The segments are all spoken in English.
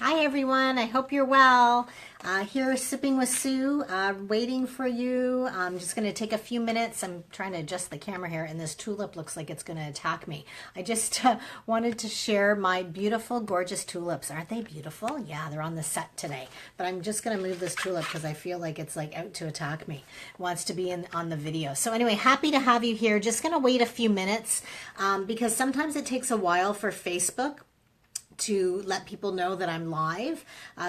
Hi everyone, I hope you're well. Here sipping with Sue, waiting for you. I'm just going to take a few minutes. I'm trying to adjust the camera here and this tulip looks like it's going to attack me. I just wanted to share my beautiful, gorgeous tulips. Aren't they beautiful? Yeah, they're on the set today. But I'm just going to move this tulip because I feel like it's like out to attack me. It wants to be on the video. So anyway, happy to have you here. Just going to wait a few minutes because sometimes it takes a while for Facebook to let people know that I'm live.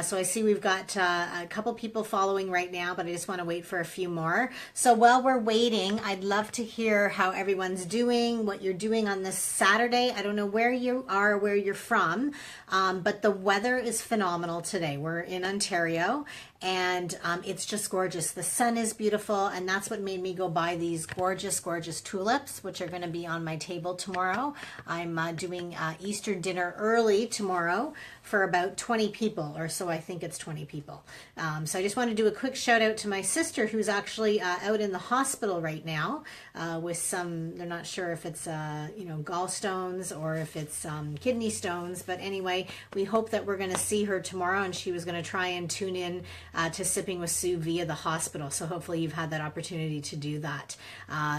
So I see we've got a couple people following right now, but I just want to wait for a few more. So while we're waiting, I'd love to hear how everyone's doing, what you're doing on this Saturday. I don't know where you are, where you're from, but the weather is phenomenal today. We're in Ontario and it's just gorgeous. The sun is beautiful, and that's what made me go buy these gorgeous, gorgeous tulips, which are going to be on my table tomorrow. I'm doing Easter dinner early tomorrow for about 20 people, or so I think it's 20 people. So I just want to do a quick shout out to my sister who's actually out in the hospital right now with some, they're not sure if it's, gallstones or if it's kidney stones, but anyway, we hope that we're going to see her tomorrow, and she was going to try and tune in to Sipping with Sue via the hospital. So hopefully you've had that opportunity to do that.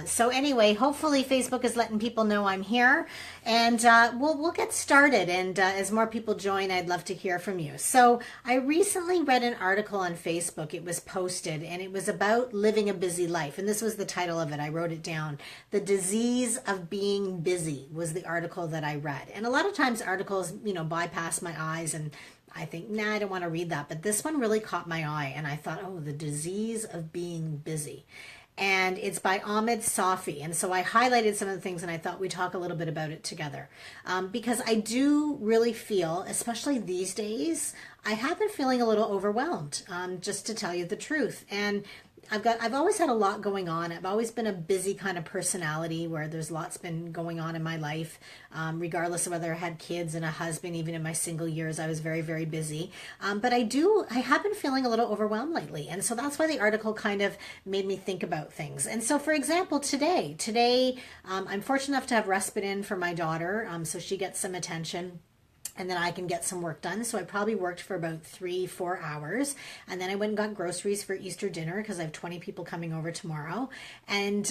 So anyway, hopefully Facebook is letting people know I'm here, and we'll get started. And as more people join, I'd love to hear from you. So I recently read an article on Facebook. It was posted, and it was about living a busy life. And this was the title of it. I wrote it down. The Disease of Being Busy was the article that I read. And a lot of times articles, bypass my eyes, and I think, nah, I don't want to read that. But this one really caught my eye, and I thought, oh, the disease of being busy. And it's by Ahmed Safi. And so I highlighted some of the things, and I thought we'd talk a little bit about it together. Because I do really feel, especially these days, I have been feeling a little overwhelmed, just to tell you the truth. And I've always had a lot going on. I've always been a busy kind of personality where there's lots been going on in my life, regardless of whether I had kids and a husband. Even in my single years, I was very, very busy. But I have been feeling a little overwhelmed lately. And so that's why the article kind of made me think about things. And so, for example, today, I'm fortunate enough to have respite in for my daughter, so she gets some attention, and then I can get some work done. So I probably worked for about 3-4 hours. And then I went and got groceries for Easter dinner because I have 20 people coming over tomorrow, and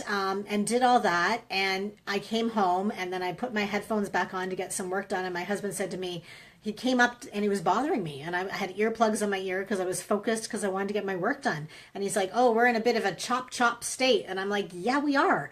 did all that. And I came home, and then I put my headphones back on to get some work done. And my husband said to me, he came up and he was bothering me, and I had earplugs on my ear because I was focused because I wanted to get my work done. And he's like, oh, we're in a bit of a chop state. And I'm like, yeah, we are,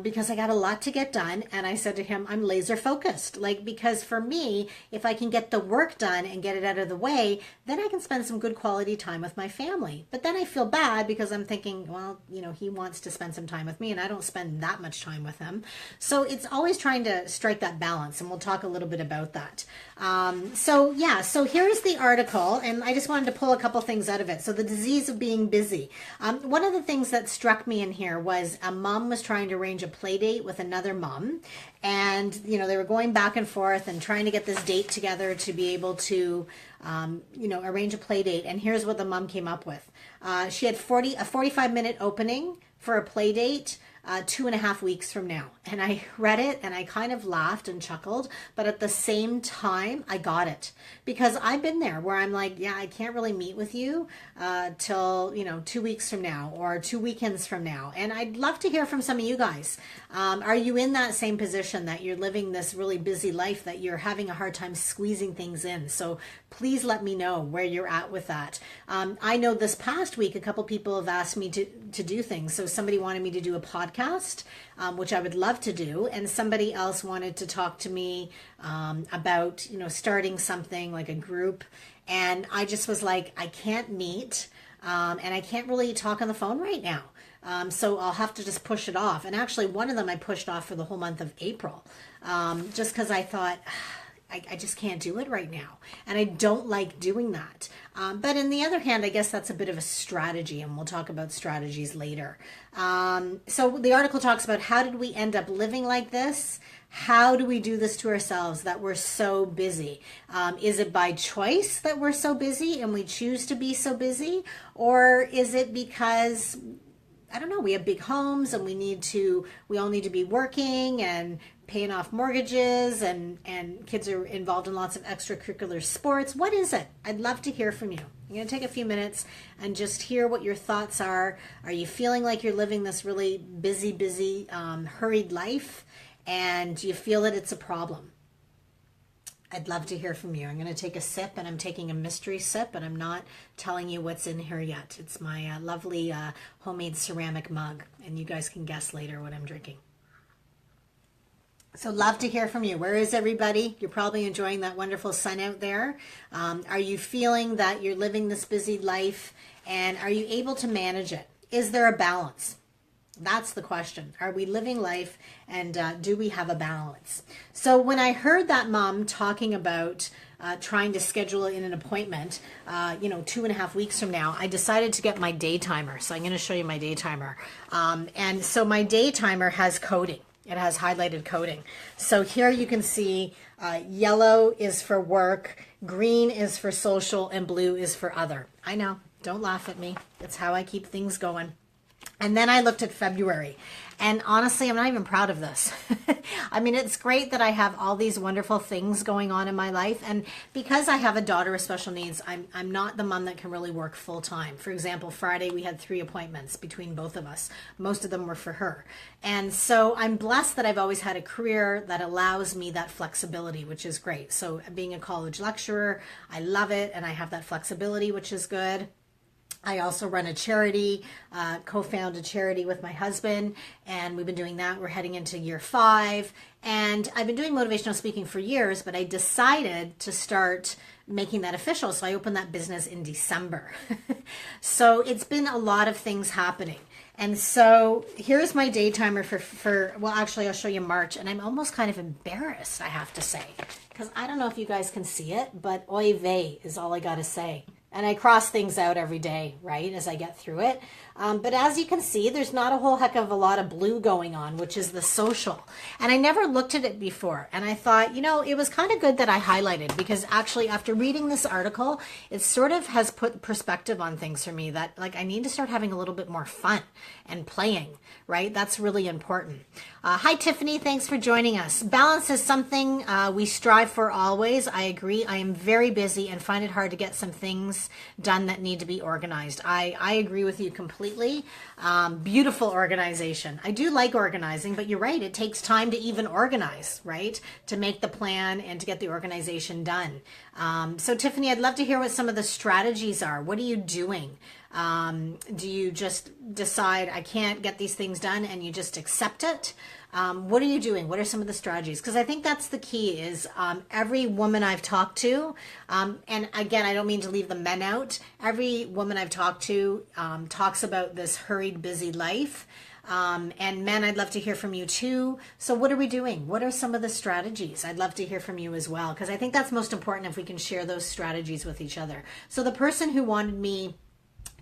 because I got a lot to get done. And I said to him, I'm laser focused, because for me, if I can get the work done and get it out of the way, then I can spend some good quality time with my family. But then I feel bad because I'm thinking, well, he wants to spend some time with me, and I don't spend that much time with him. So it's always trying to strike that balance, and we'll talk a little bit about that. So here's the article, and I just wanted to pull a couple things out of it. So the disease of being busy. One of the things that struck me in here was a mom was trying to arrange a play date with another mom, and they were going back and forth and trying to get this date together to be able to arrange a play date. And here's what the mom came up with. She had a 45-minute opening for a play date 2.5 weeks from now. And I read it and I kind of laughed and chuckled, but at the same time, I got it, because I've been there where I'm like, yeah, I can't really meet with you till 2 weeks from now or 2 weekends from now. And I'd love to hear from some of you guys. Are you in that same position that you're living this really busy life, that you're having a hard time squeezing things in? So please let me know where you're at with that. I know this past week, a couple people have asked me to do things. So somebody wanted me to do a podcast, which I would love to do. And somebody else wanted to talk to me about, starting something like a group. And I just was like, I can't meet, and I can't really talk on the phone right now. So I'll have to just push it off. And actually one of them I pushed off for the whole month of April, just because I thought, I just can't do it right now. And I don't like doing that. But on the other hand, I guess that's a bit of a strategy, and we'll talk about strategies later. So the article talks about, how did we end up living like this? How do we do this to ourselves, that we're so busy? Is it by choice that we're so busy and we choose to be so busy? Or is it because, I don't know, we have big homes and we all need to be working, and paying off mortgages and kids are involved in lots of extracurricular sports. What is it? I'd love to hear from you. I'm going to take a few minutes and just hear what your thoughts are. Are you feeling like you're living this really busy, hurried life? And do you feel that it's a problem? I'd love to hear from you. I'm going to take a sip, and I'm taking a mystery sip, and I'm not telling you what's in here yet. It's my lovely homemade ceramic mug, and you guys can guess later what I'm drinking. So love to hear from you. Where is everybody? You're probably enjoying that wonderful sun out there. Are you feeling that you're living this busy life, and are you able to manage it? Is there a balance? That's the question. Are we living life, and do we have a balance? So when I heard that mom talking about trying to schedule in an appointment, 2.5 weeks from now, I decided to get my day timer. So I'm going to show you my day timer. And so my day timer has coding. It has highlighted coding. So here you can see yellow is for work, green is for social, and blue is for other. I know. Don't laugh at me. It's how I keep things going. And then I looked at February, and honestly, I'm not even proud of this. I mean, it's great that I have all these wonderful things going on in my life. And because I have a daughter with special needs, I'm not the mom that can really work full time. For example, Friday, we had 3 appointments between both of us. Most of them were for her. And so I'm blessed that I've always had a career that allows me that flexibility, which is great. So being a college lecturer, I love it. And I have that flexibility, which is good. I also run a charity, co-found a charity with my husband, and we've been doing that. We're heading into year 5, and I've been doing motivational speaking for years, but I decided to start making that official. So I opened that business in December. So it's been a lot of things happening. And so here's my day timer well, actually I'll show you March, and I'm almost kind of embarrassed, I have to say, because I don't know if you guys can see it, but oy vey is all I got to say. And I cross things out every day, right, as I get through it. But as you can see, there's not a whole heck of a lot of blue going on, which is the social. And I never looked at it before. And I thought, it was kind of good that I highlighted, because actually after reading this article, it sort of has put perspective on things for me that, like, I need to start having a little bit more fun and playing, right? That's really important. Hi, Tiffany. Thanks for joining us. Balance is something we strive for always. I agree. I am very busy and find it hard to get some things done that need to be organized. I agree with you completely. Beautiful organization. I do like organizing, but you're right. It takes time to even organize, right? To make the plan and to get the organization done. So Tiffany, I'd love to hear what some of the strategies are. What are you doing? Do you just decide I can't get these things done and you just accept it? What are you doing? What are some of the strategies? Because I think that's the key is every woman I've talked to, and again, I don't mean to leave the men out. Every woman I've talked to talks about this hurried, busy life. And men, I'd love to hear from you too. So what are we doing? What are some of the strategies? I'd love to hear from you as well, because I think that's most important if we can share those strategies with each other. So the person who wanted me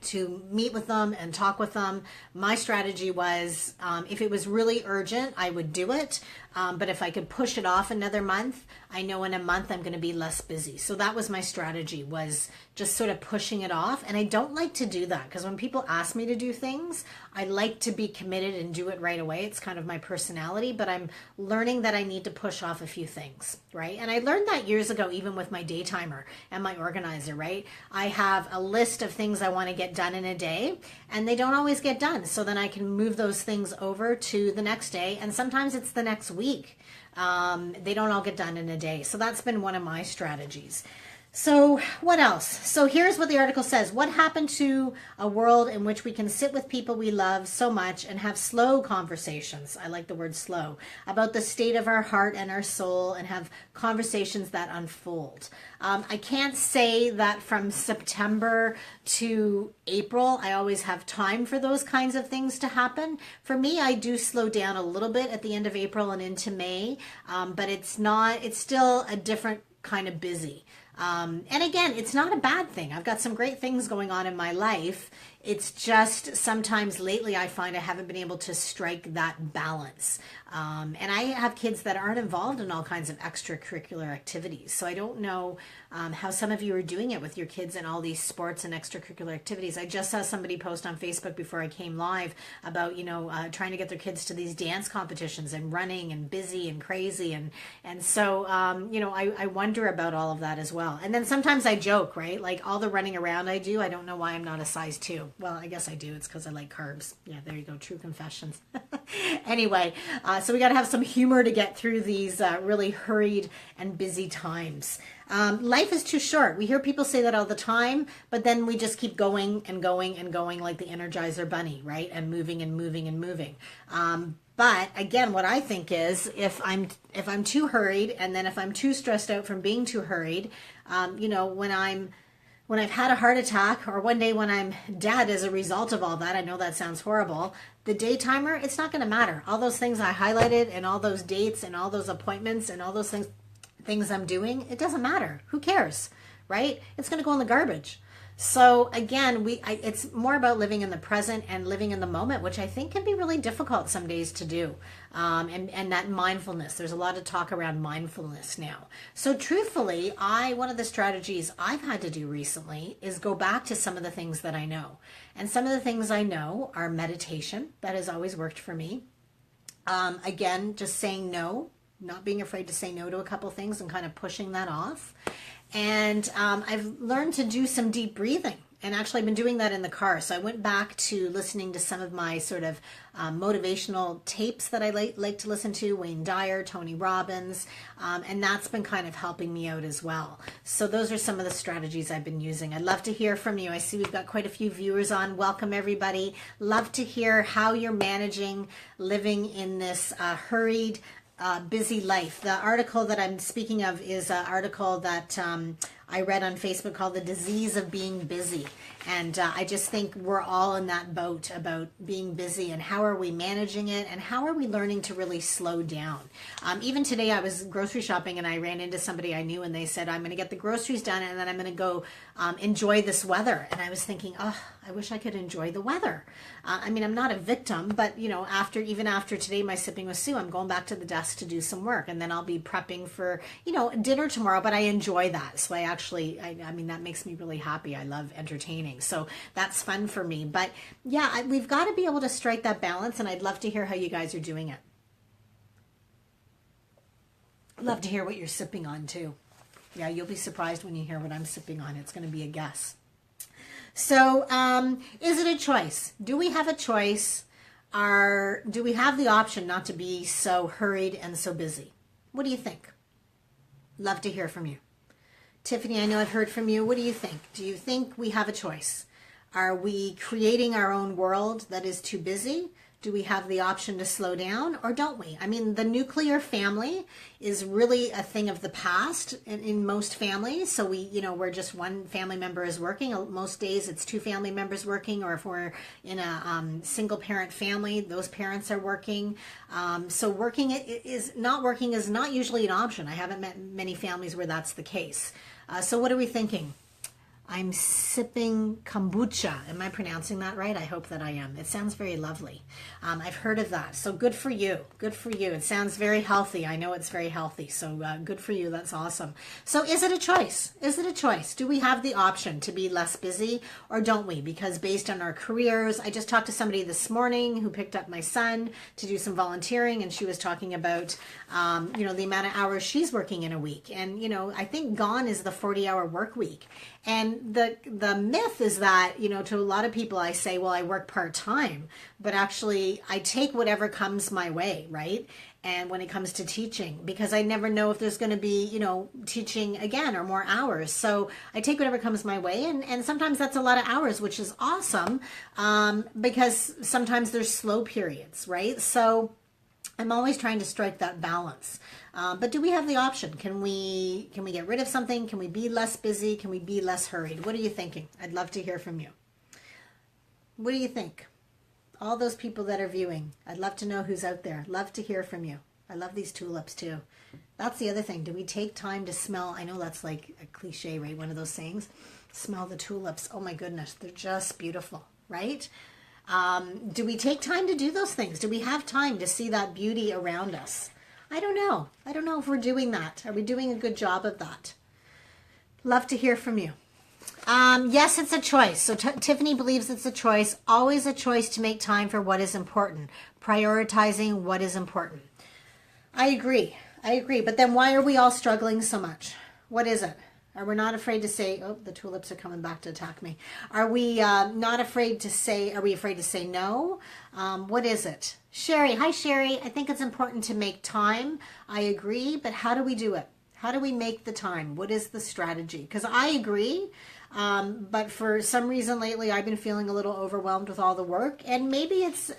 to meet with them and talk with them, my strategy was if it was really urgent, I would do it. But if I could push it off another month, I know in a month I'm going to be less busy. So that was my strategy, was just sort of pushing it off. And I don't like to do that, because when people ask me to do things, I like to be committed and do it right away. It's kind of my personality, but I'm learning that I need to push off a few things, right? And I learned that years ago, even with my day timer and my organizer, right? I have a list of things I want to get done in a day, and they don't always get done. So then I can move those things over to the next day, and sometimes it's the next week. They don't all get done in a day. So that's been one of my strategies. So what else? So here's what the article says. What happened to a world in which we can sit with people we love so much and have slow conversations, I like the word slow, about the state of our heart and our soul, and have conversations that unfold? I can't say that from September to April, I always have time for those kinds of things to happen. For me, I do slow down a little bit at the end of April and into May, but it's still a different kind of busy. And again, it's not a bad thing. I've got some great things going on in my life. It's just sometimes lately I find I haven't been able to strike that balance. And I have kids that aren't involved in all kinds of extracurricular activities. So I don't know how some of you are doing it with your kids in all these sports and extracurricular activities. I just saw somebody post on Facebook before I came live about, trying to get their kids to these dance competitions and running and busy and crazy. And so, I wonder about all of that as well. And then sometimes I joke, right? Like all the running around I do, I don't know why I'm not a size 2. Well, I guess I do. It's because I like carbs. Yeah, there you go. True confessions. Anyway, so we got to have some humor to get through these really hurried and busy times. Life is too short. We hear people say that all the time, but then we just keep going and going and going like the Energizer Bunny, right? And moving and moving and moving. But again, what I think is if I'm too hurried, and then if I'm too stressed out from being too hurried, when I've had a heart attack, or one day when I'm dead as a result of all that, I know that sounds horrible, the day timer, it's not going to matter. All those things I highlighted and all those dates and all those appointments and all those things I'm doing, it doesn't matter. Who cares, right? It's going to go in the garbage. So again, it's more about living in the present and living in the moment, which I think can be really difficult some days to do. And that mindfulness, there's a lot of talk around mindfulness now. So truthfully, one of the strategies I've had to do recently is go back to some of the things that I know. And some of the things I know are meditation. That has always worked for me. Again, just saying no, not being afraid to say no to a couple things and kind of pushing that off. And I've learned to do some deep breathing. And actually, I've been doing that in the car. So I went back to listening to some of my sort of motivational tapes that I like to listen to, Wayne Dyer, Tony Robbins, and that's been kind of helping me out as well. So those are some of the strategies I've been using. I'd love to hear from you. I see we've got quite a few viewers on. Welcome, everybody. Love to hear how you're managing living in this hurried, busy life. The article that I'm speaking of is an article that I read on Facebook called The Disease of Being Busy. And I just think we're all in that boat about being busy, and how are we managing it, and how are we learning to really slow down. Even today I was grocery shopping and I ran into somebody I knew, and they said, I'm going to get the groceries done and then I'm going to go enjoy this weather. And I was thinking, oh, I wish I could enjoy the weather. I mean, I'm not a victim, but even after today, my Sipping with Sue, I'm going back to the desk to do some work, and then I'll be prepping for, dinner tomorrow, but I enjoy that. So I mean, that makes me really happy. I love entertaining. So that's fun for me. But yeah, we've got to be able to strike that balance, and I'd love to hear how you guys are doing it. I'd love to hear what you're sipping on too. Yeah, you'll be surprised when you hear what I'm sipping on. It's going to be a guess. So is it a choice? Do we have a choice? Do we have the option not to be so hurried and so busy? What do you think? Love to hear from you. Tiffany, I know I've heard from you. What do you think? Do you think we have a choice? Are we creating our own world that is too busy? Do we have the option to slow down, or don't we? I mean, the nuclear family is really a thing of the past in most families. So we're just one family member is working. Most days it's two family members working, or if we're in a single parent family, those parents are working. So working is not usually an option. I haven't met many families where that's the case. So what are we thinking? I'm sipping kombucha. Am I pronouncing that right? I hope that I am. It sounds very lovely. I've heard of that. So good for you. Good for you. It sounds very healthy. I know it's very healthy. So good for you. That's awesome. So is it a choice? Is it a choice? Do we have the option to be less busy, or don't we? Because based on our careers, I just talked to somebody this morning who picked up my son to do some volunteering, and she was talking about, the amount of hours she's working in a week. And, I think gone is the 40-hour work week. And the myth is that, to a lot of people I say, well, I work part-time, but actually I take whatever comes my way, right? And when it comes to teaching, because I never know if there's going to be, teaching again or more hours. So I take whatever comes my way. And sometimes that's a lot of hours, which is awesome, because sometimes there's slow periods, right? So I'm always trying to strike that balance. But do we have the option? Can we get rid of something? Can we be less busy? Can we be less hurried? What are you thinking? I'd love to hear from you. What do you think? All those people that are viewing, I'd love to know who's out there. Love to hear from you. I love these tulips too. That's the other thing. Do we take time to smell? I know that's like a cliche, right? One of those sayings. Smell the tulips. Oh my goodness. They're just beautiful. right? Do we take time to do those things? Do we have time to see that beauty around us? I don't know. I don't know if we're doing that. Are we doing a good job of that? Love to hear from you. Yes, it's a choice. So Tiffany believes it's a choice. Always a choice to make time for what is important. Prioritizing what is important. I agree. I agree. But then why are we all struggling so much? What is it? Are we not afraid to say, oh, the tulips are coming back to attack me. Are we not afraid to say, are we afraid to say no? What is it? Sherry, hi Sherry. I think it's important to make time. I agree, but how do we do it? How do we make the time? What is the strategy? Because I agree, but for some reason lately I've been feeling a little overwhelmed with all the work, and maybe it's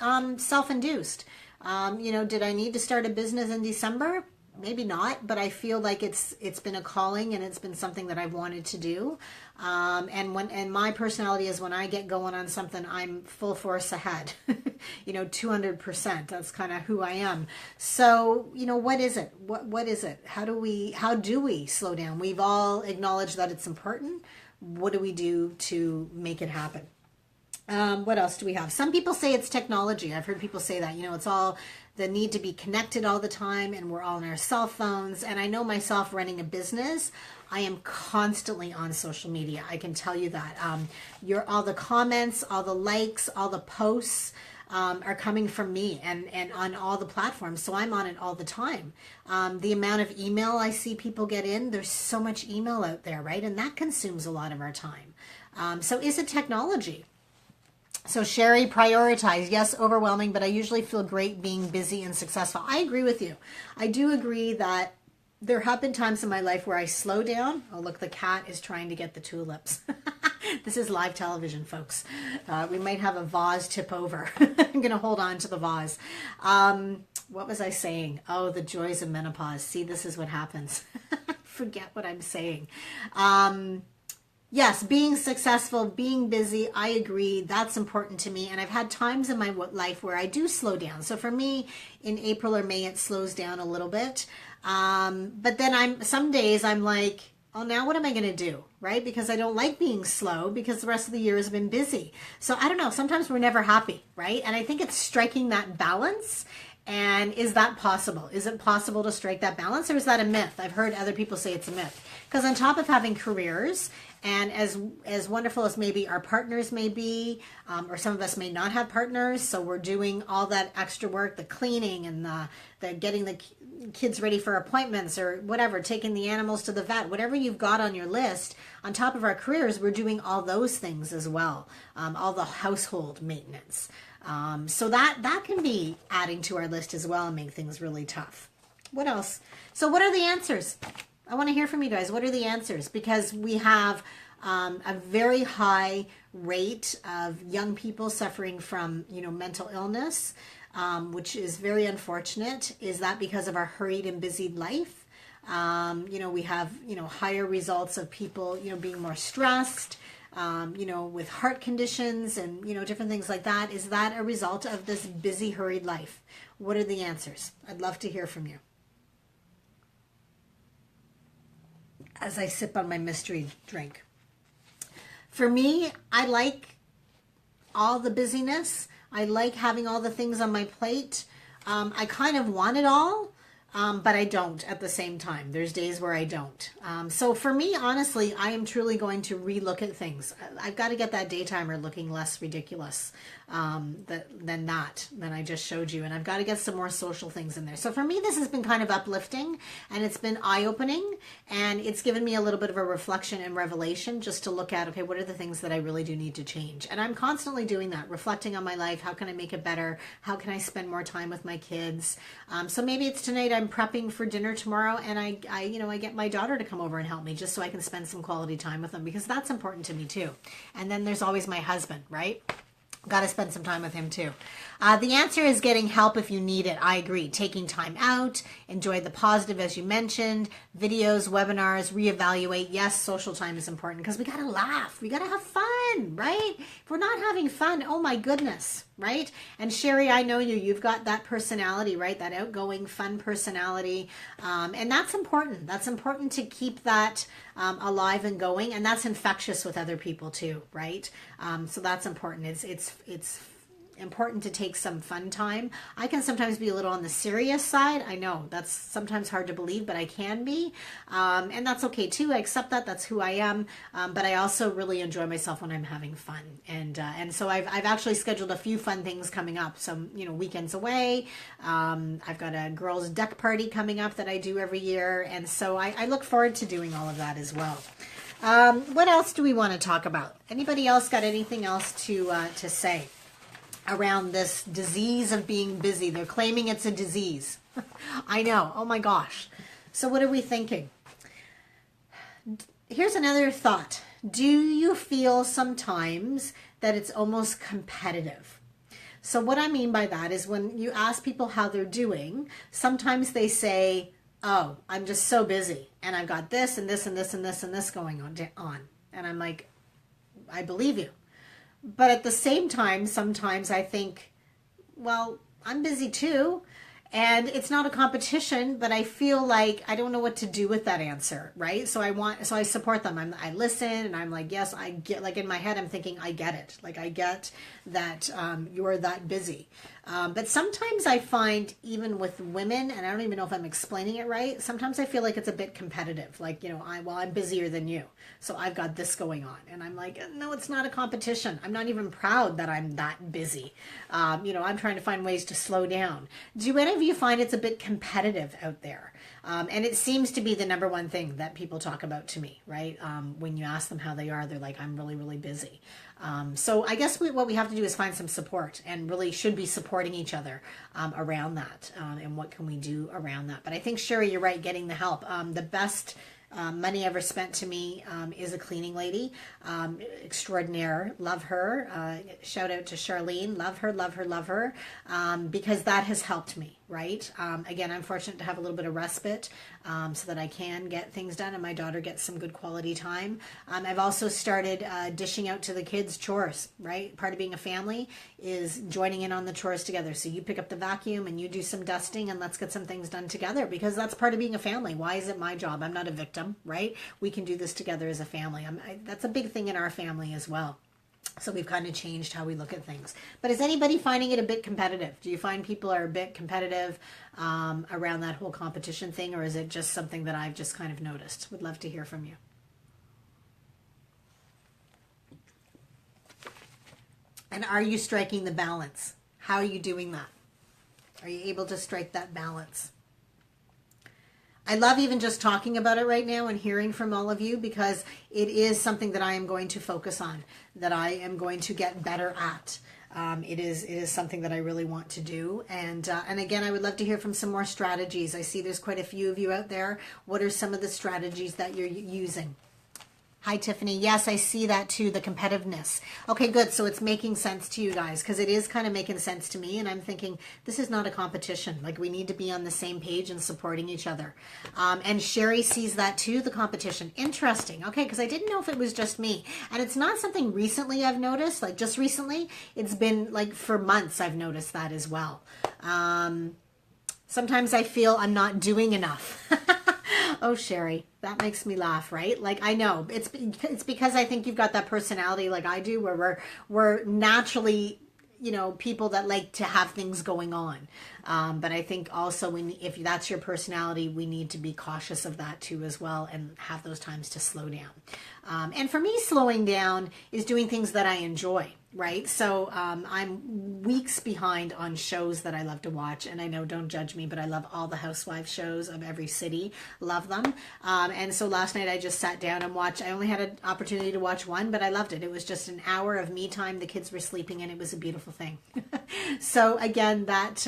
self-induced. Did I need to start a business in December? Maybe not, but I feel like it's been a calling, and it's been something that I've wanted to do. And my personality is, when I get going on something, I'm full force ahead, 200%. That's kind of who I am. So, what is it? What is it? How do we slow down? We've all acknowledged that it's important. What do we do to make it happen? What else do we have? Some people say it's technology. I've heard people say that, it's all the need to be connected all the time, and we're all on our cell phones. And I know myself, running a business, I am constantly on social media. I can tell you that. All the comments, all the likes, all the posts are coming from me, and on all the platforms. So I'm on it all the time. The amount of email I see people get in, there's so much email out there, right? And that consumes a lot of our time. So is it technology? So Sherry, prioritize. Yes, overwhelming, but I usually feel great being busy and successful. I agree with you. I do agree that there have been times in my life where I slow down. Oh, look, the cat is trying to get the tulips. This is live television, folks. We might have a vase tip over. I'm going to hold on to the vase. What was I saying? Oh, the joys of menopause. See, this is what happens. Forget what I'm saying. Yes, being successful, being busy, I agree. That's important to me. And I've had times in my life where I do slow down. So for me, in April or May, it slows down a little bit. But then some days I'm like, oh, now what am I going to do? Right? Because I don't like being slow, because the rest of the year has been busy. So I don't know. Sometimes we're never happy, right? And I think it's striking that balance. And is that possible? Is it possible to strike that balance, or is that a myth? I've heard other people say it's a myth. Because on top of having careers, and as wonderful as maybe our partners may be, or some of us may not have partners, so we're doing all that extra work, the cleaning and the getting the kids ready for appointments, or whatever, taking the animals to the vet, whatever you've got on your list, on top of our careers, we're doing all those things as well, all the household maintenance. So that can be adding to our list as well and make things really tough. What else? So what are the answers? I want to hear from you guys. What are the answers? Because we have a very high rate of young people suffering from, mental illness, which is very unfortunate. Is that because of our hurried and busy life? We have, higher results of people, being more stressed, with heart conditions and, different things like that. Is that a result of this busy, hurried life? What are the answers? I'd love to hear from you. As I sip on my mystery drink. For me, I like all the busyness. I like having all the things on my plate. I kind of want it all, but I don't at the same time. There's days where I don't. So for me, honestly, I am truly going to relook at things. I've got to get that daytimer looking less ridiculous than I just showed you. And I've got to get some more social things in there. So for me, this has been kind of uplifting, and it's been eye-opening, and it's given me a little bit of a reflection and revelation just to look at, okay, what are the things that I really do need to change? And I'm constantly doing that, reflecting on my life. How can I make it better? How can I spend more time with my kids? So maybe it's tonight I'm prepping for dinner tomorrow, and I get my daughter to come over and help me just so I can spend some quality time with them, because that's important to me too. And then there's always my husband, right? Got to spend some time with him too. The answer is getting help if you need it. I agree. Taking time out, enjoy the positive as you mentioned, videos, webinars, reevaluate. Yes, social time is important because we got to laugh. We got to have fun. fun, right? If we're not having fun, oh my goodness, right? And Sherry, I know you. You've got that personality, right? That outgoing, fun personality. And that's important. That's important to keep that alive and going. And that's infectious with other people too, right? So that's important. It's important to take some fun time. I can sometimes be a little on the serious side. I know that's sometimes hard to believe, but I can be. And that's okay too. I accept that. That's who I am. But I also really enjoy myself when I'm having fun. And so I've actually scheduled a few fun things coming up. Some, weekends away. I've got a girls' deck party coming up that I do every year. And so I look forward to doing all of that as well. What else do we want to talk about? Anybody else got anything else to say around this disease of being busy? They're claiming it's a disease. I know. Oh my gosh. So what are we thinking? Here's another thought. Do you feel sometimes that it's almost competitive? So what I mean by that is when you ask people how they're doing, sometimes they say, oh, I'm just so busy and I've got this and this and this and this and this going on. And I'm like, I believe you. But at the same time, sometimes I think, well, I'm busy too. And it's not a competition, but I feel like I don't know what to do with that answer, right? So I support them. I listen and I'm like, yes, I get, like in my head, I'm thinking, I get it. Like I get that you're that busy. But sometimes I find even with women, and I don't even know if I'm explaining it right, sometimes I feel like it's a bit competitive. Like, I'm busier than you. So I've got this going on. And I'm like, no, it's not a competition. I'm not even proud that I'm that busy. I'm trying to find ways to slow down. Do any of you find it's a bit competitive out there? And it seems to be the number one thing that people talk about to me, right? When you ask them how they are, they're like, I'm really, really busy. So I guess what we have to do is find some support and really should be supporting each other around that. And what can we do around that? But I think, Sherry, you're right, getting the help. The best money ever spent to me is a cleaning lady, extraordinaire. Love her. Shout out to Charlene. Love her, love her, love her, because that has helped me, right? Again, I'm fortunate to have a little bit of respite so that I can get things done and my daughter gets some good quality time. I've also started dishing out to the kids chores, right? Part of being a family is joining in on the chores together. So you pick up the vacuum and you do some dusting and let's get some things done together, because that's part of being a family. Why is it my job? I'm not a victim, right? We can do this together as a family. That's a big thing in our family as well. So we've kind of changed how we look at things. But is anybody finding it a bit competitive? Do you find people are a bit competitive around that whole competition thing, or is it just something that I've just kind of noticed? Would love to hear from you. And are you striking the balance? How are you doing that? Are you able to strike that balance? I love even just talking about it right now and hearing from all of you, because it is something that I am going to focus on, that I am going to get better at. It is something that I really want to do. And again, I would love to hear from some more strategies. I see there's quite a few of you out there. What are some of the strategies that you're using? Hi, Tiffany. Yes, I see that too, the competitiveness. Okay, good. So it's making sense to you guys, because it is kind of making sense to me. And I'm thinking, this is not a competition. Like, we need to be on the same page and supporting each other. And Sherry sees that too, the competition. Interesting. Okay, because I didn't know if it was just me. And it's not something recently I've noticed, like just recently. It's been like for months I've noticed that as well. Sometimes I feel I'm not doing enough. Oh, Sherry, that makes me laugh, right? Like, I know it's because I think you've got that personality like I do, where we're naturally, people that like to have things going on. But I think also if that's your personality, we need to be cautious of that too as well, and have those times to slow down. And for me, slowing down is doing things that I enjoy. Right? So I'm weeks behind on shows that I love to watch. And I know, don't judge me, but I love all the housewife shows of every city. Love them. And so last night I just sat down and watched. I only had an opportunity to watch one, but I loved it. It was just an hour of me time. The kids were sleeping and it was a beautiful thing. So again, that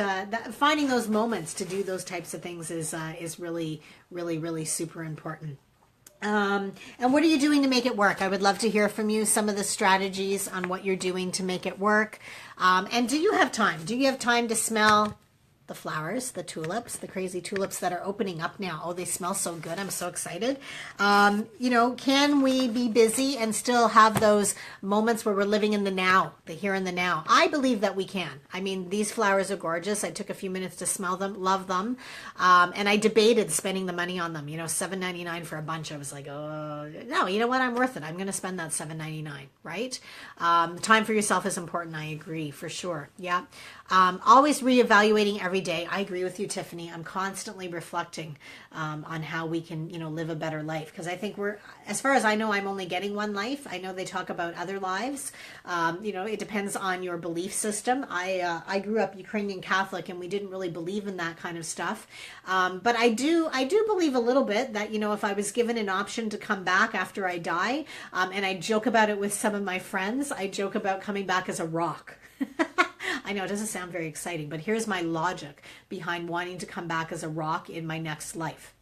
finding those moments to do those types of things is really, really, really super important. And what are you doing to make it work? I would love to hear from you, some of the strategies on what you're doing to make it work. And do you have time? Do you have time to smell the flowers, the tulips, the crazy tulips that are opening up now. Oh, they smell so good. I'm so excited. You know, can we be busy and still have those moments where we're living in the now, the here and the now? I believe that we can. I mean, these flowers are gorgeous. I took a few minutes to smell them, love them. And I debated spending the money on them. You know, $7.99 for a bunch. I was like, oh, no, you know what? I'm worth it. I'm going to spend that $7.99, right? Time for yourself is important. I agree, for sure. Yeah. Always reevaluating every day. I agree with you, Tiffany. I'm constantly reflecting on how we can, you know, live a better life. Because I think as far as I know, I'm only getting one life. I know they talk about other lives. You know, it depends on your belief system. I grew up Ukrainian Catholic, and we didn't really believe in that kind of stuff. But I do believe a little bit that, you know, if I was given an option to come back after I die, and I joke about it with some of my friends, I joke about coming back as a rock. I know it doesn't sound very exciting, but here's my logic behind wanting to come back as a rock in my next life.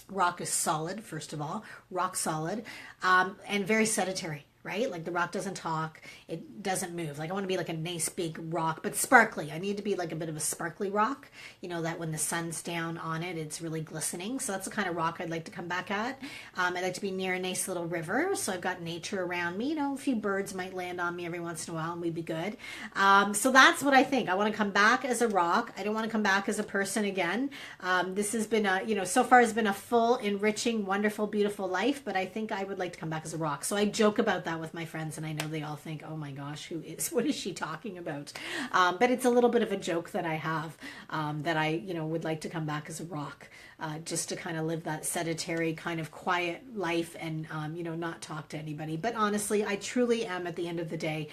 Rock is solid, first of all, rock solid, and very sedentary, right? Like the rock doesn't talk, it doesn't move. Like I want to be like a nice big rock, but sparkly. I need to be like a bit of a sparkly rock, you know, that when the sun's down on it, it's really glistening. So that's the kind of rock I'd like to come back at. I'd like to be near a nice little river, so I've got nature around me. You know, a few birds might land on me every once in a while and we'd be good. So that's what I think. I want to come back as a rock. I don't want to come back as a person again. This has been you know, so far has been a full, enriching, wonderful, beautiful life, but I think I would like to come back as a rock. So I joke about that with my friends, and I know they all think, oh my gosh, what is she talking about? But it's a little bit of a joke that I have, that I, you know, would like to come back as a rock, just to kind of live that sedentary kind of quiet life and, you know, not talk to anybody. But honestly, I truly am at the end of the day,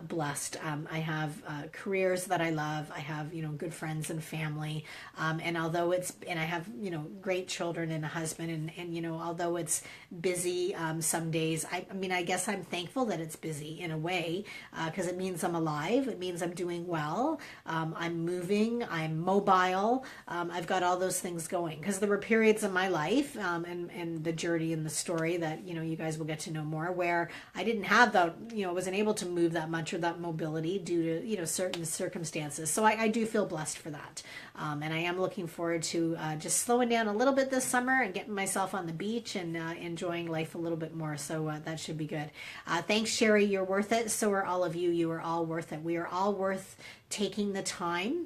blessed. I have careers that I love. I have, you know, good friends and family. And although and I have, you know, great children and a husband, and you know, although it's busy, some days, I mean, I guess I'm thankful that it's busy in a way, because it means I'm alive. It means I'm doing well. I'm moving. I'm mobile. I've got all those things going, because there were periods in my life, and the journey and the story that, you know, you guys will get to know more, where I didn't have that, you know, wasn't able to move that much or that mobility due to, you know, certain circumstances. So I do feel blessed for that. And I am looking forward to just slowing down a little bit this summer and getting myself on the beach and enjoying life a little bit more. So that should be good. Thanks, Sherry. You're worth it. So are all of you. You are all worth it. We are all worth taking the time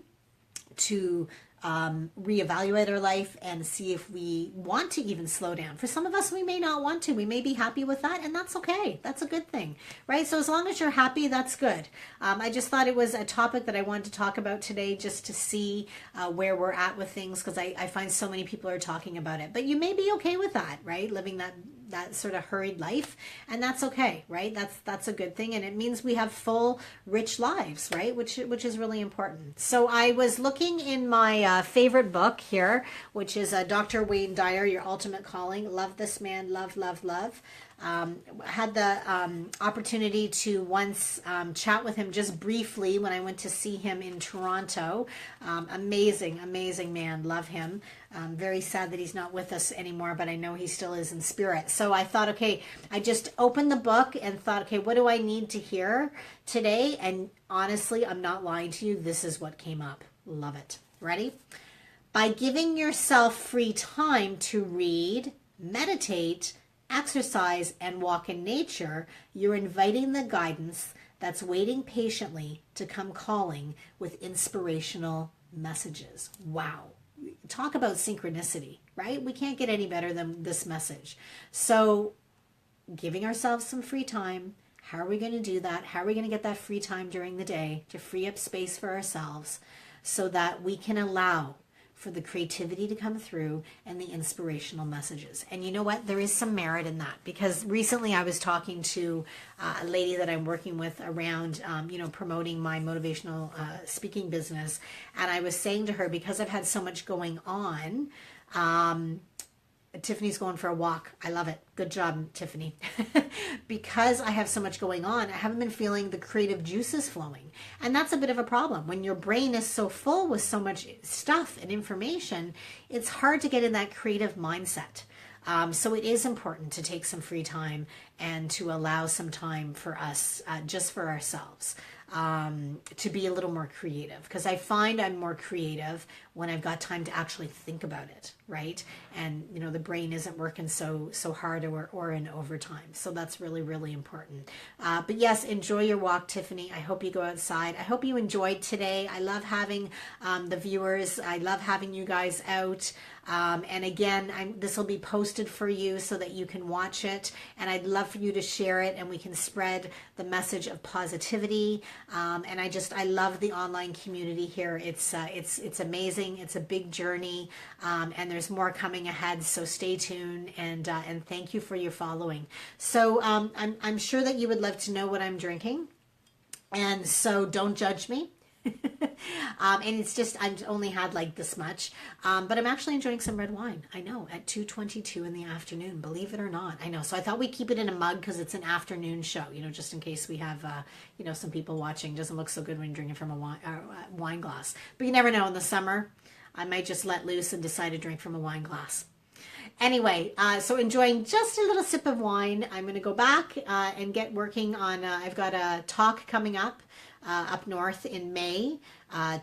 to reevaluate our life and see if we want to even slow down. For some of us, we may not want to. We may be happy with that, and that's okay. That's a good thing, right? So as long as you're happy, that's good. I just thought it was a topic that I wanted to talk about today, just to see where we're at with things, because I find so many people are talking about it. But you may be okay with that, right? Living that sort of hurried life, and that's okay, right? That's a good thing, and it means we have full, rich lives, right? Which is really important. So I was looking in my favorite book here, which is Dr. Wayne Dyer, Your Ultimate Calling. Love this man, love, love, love. Had the opportunity to once chat with him just briefly when I went to see him in Toronto. Amazing, amazing man. Love him. Very sad that he's not with us anymore, but I know he still is in spirit. So I thought, okay, I just opened the book and thought, okay, what do I need to hear today? And honestly, I'm not lying to you. This is what came up. Love it. Ready? By giving yourself free time to read, meditate, exercise, and walk in nature, you're inviting the guidance that's waiting patiently to come calling with inspirational messages. Wow. Talk about synchronicity, right? We can't get any better than this message. So giving ourselves some free time. How are we going to do that? How are we going to get that free time during the day to free up space for ourselves so that we can allow for the creativity to come through and the inspirational messages? And you know what? There is some merit in that, because recently I was talking to a lady that I'm working with around, you know, promoting my motivational speaking business. And I was saying to her, because I've had so much going on, Tiffany's going for a walk. I love it. Good job, Tiffany. Because I have so much going on, I haven't been feeling the creative juices flowing. And that's a bit of a problem. When your brain is so full with so much stuff and information, it's hard to get in that creative mindset. So it is important to take some free time and to allow some time for us, just for ourselves, to be a little more creative, because I find I'm more creative when I've got time to actually think about it, right? And the brain isn't working so hard or in overtime. So that's really, really important. But yes, enjoy your walk, Tiffany. I hope you go outside. I hope you enjoyed today. I love having the viewers. I love having you guys out. And again, this will be posted for you so that you can watch it. And I'd love for you to share it, and we can spread the message of positivity. And I love the online community here. It's amazing. It's a big journey, and there's more coming ahead. So stay tuned, and thank you for your following. So I'm sure that you would love to know what I'm drinking, and so don't judge me. And it's just, I've only had like this much, but I'm actually enjoying some red wine. I know, at 2:22 in the afternoon, believe it or not. I know. So I thought we'd keep it in a mug because it's an afternoon show, just in case we have, some people watching. Doesn't look so good when you're drinking from a wine glass, but you never know. In the summer, I might just let loose and decide to drink from a wine glass. Anyway, so enjoying just a little sip of wine. I'm going to go back and get working on, I've got a talk coming up north in May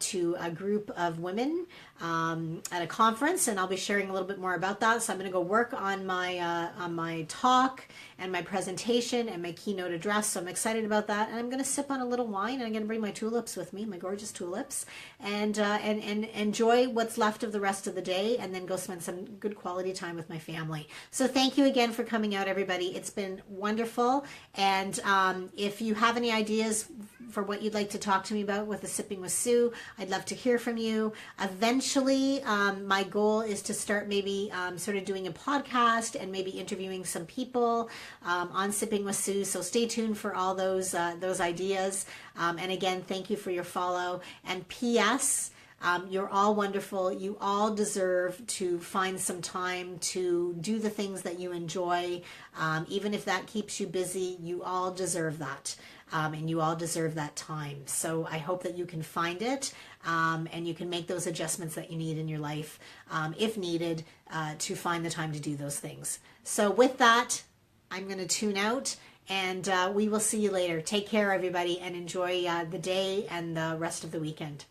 to a group of women at a conference, and I'll be sharing a little bit more about that. So I'm going to go work on my talk and my presentation and my keynote address. So I'm excited about that, and I'm going to sip on a little wine, and I'm going to bring my tulips with me, my gorgeous tulips, and enjoy what's left of the rest of the day, and then go spend some good quality time with my family. So thank you again for coming out, everybody. It's been wonderful, and if you have any ideas for what you'd like to talk to me about with the Sipping with Sue, I'd love to hear from you. Eventually, my goal is to start maybe sort of doing a podcast and maybe interviewing some people on Sipping with Sue. So stay tuned for all those ideas. And again, thank you for your follow. And P.S., you're all wonderful. You all deserve to find some time to do the things that you enjoy. Even if that keeps you busy, you all deserve that. And you all deserve that time. So I hope that you can find it, and you can make those adjustments that you need in your life, if needed, to find the time to do those things. So with that, I'm going to tune out, and we will see you later. Take care, everybody, and enjoy the day and the rest of the weekend.